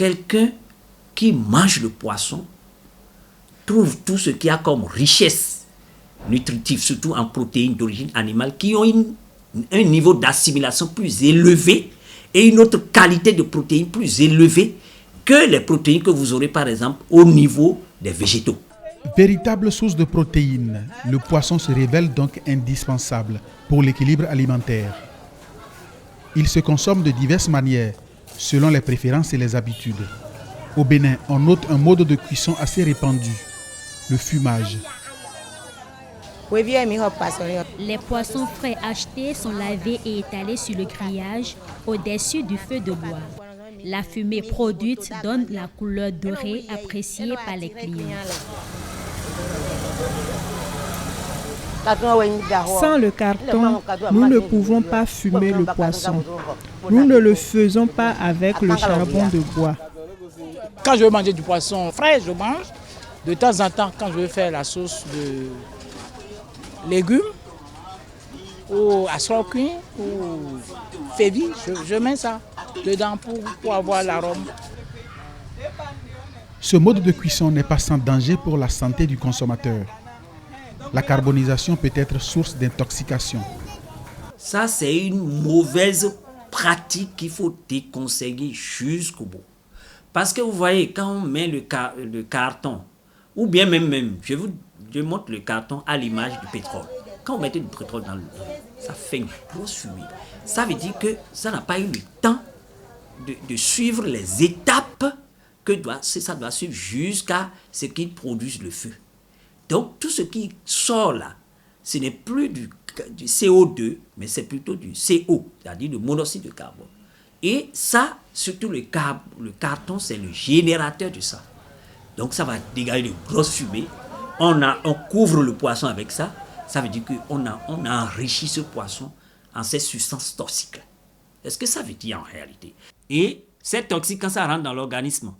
quelqu'un qui mange le poisson trouve tout ce qu'il y a comme richesse nutritive, surtout en protéines d'origine animale, qui ont un niveau d'assimilation plus élevé et une autre qualité de protéines plus élevée que les protéines que vous aurez par exemple au niveau des végétaux. Véritable source de protéines, le poisson se révèle donc indispensable pour l'équilibre alimentaire. Il se consomme de diverses manières, selon les préférences et les habitudes. Au Bénin, on note un mode de cuisson assez répandu, le fumage. Les poissons frais achetés sont lavés et étalés sur le grillage au-dessus du feu de bois. La fumée produite donne la couleur dorée appréciée par les clients. Sans le carton, nous ne pouvons pas fumer le poisson. Nous ne le faisons pas avec le charbon de bois. Quand je veux manger du poisson frais, je mange. De temps en temps, quand je veux faire la sauce de légumes, ou asroquin, ou févi, je mets ça dedans pour avoir l'arôme. Ce mode de cuisson n'est pas sans danger pour la santé du consommateur. La carbonisation peut être source d'intoxication. Ça, c'est une mauvaise pratique qu'il faut déconseiller jusqu'au bout. Parce que vous voyez, quand on met le carton, ou bien même je montre le carton à l'image du pétrole. Quand on mettait du pétrole dans l'eau, ça fait une grosse fumée. Ça veut dire que ça n'a pas eu le temps de suivre les étapes que ça doit suivre jusqu'à ce qu'il produise le feu. Donc, tout ce qui sort là, ce n'est plus du CO2, mais c'est plutôt du CO, c'est-à-dire du monoxyde de carbone. Et ça, surtout le carton, c'est le générateur de ça. Donc, ça va dégager de grosses fumées. On couvre le poisson avec ça. Ça veut dire qu'on a enrichi ce poisson en ces substances toxiques. Est-ce que ça veut dire en réalité? Et ces toxiques, quand ça rentre dans l'organisme,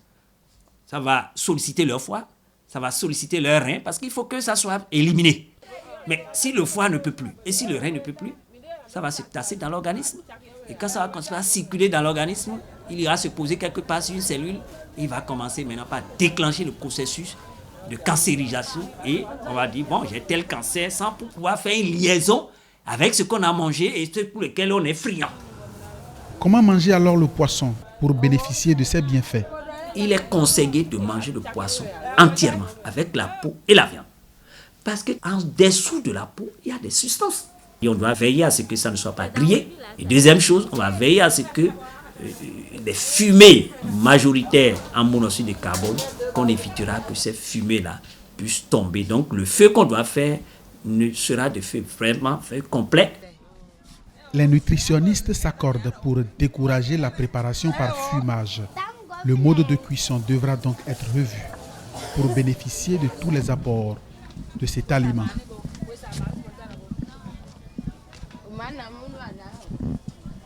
ça va solliciter leur foie, ça va solliciter leur rein, parce qu'il faut que ça soit éliminé. Mais si le foie ne peut plus, et si le rein ne peut plus, ça va se tasser dans l'organisme. Et quand ça va continuer à circuler dans l'organisme, il ira se poser quelque part sur une cellule, il va commencer maintenant par déclencher le processus de cancérisation. Et on va dire, bon, j'ai tel cancer, sans pouvoir faire une liaison avec ce qu'on a mangé et ce pour lequel on est friand. Comment manger alors le poisson pour bénéficier de ses bienfaits? Il est conseillé de manger le poisson entièrement, avec la peau et la viande. Parce qu'en dessous de la peau, il y a des substances. Et on doit veiller à ce que ça ne soit pas grillé. Et deuxième chose, on va veiller à ce que les fumées majoritaires en monoxyde de carbone, qu'on évitera que ces fumées-là puissent tomber. Donc le feu qu'on doit faire ne sera de feu vraiment feu complet. Les nutritionnistes s'accordent pour décourager la préparation par fumage. Le mode de cuisson devra donc être revu pour bénéficier de tous les apports de cet aliment.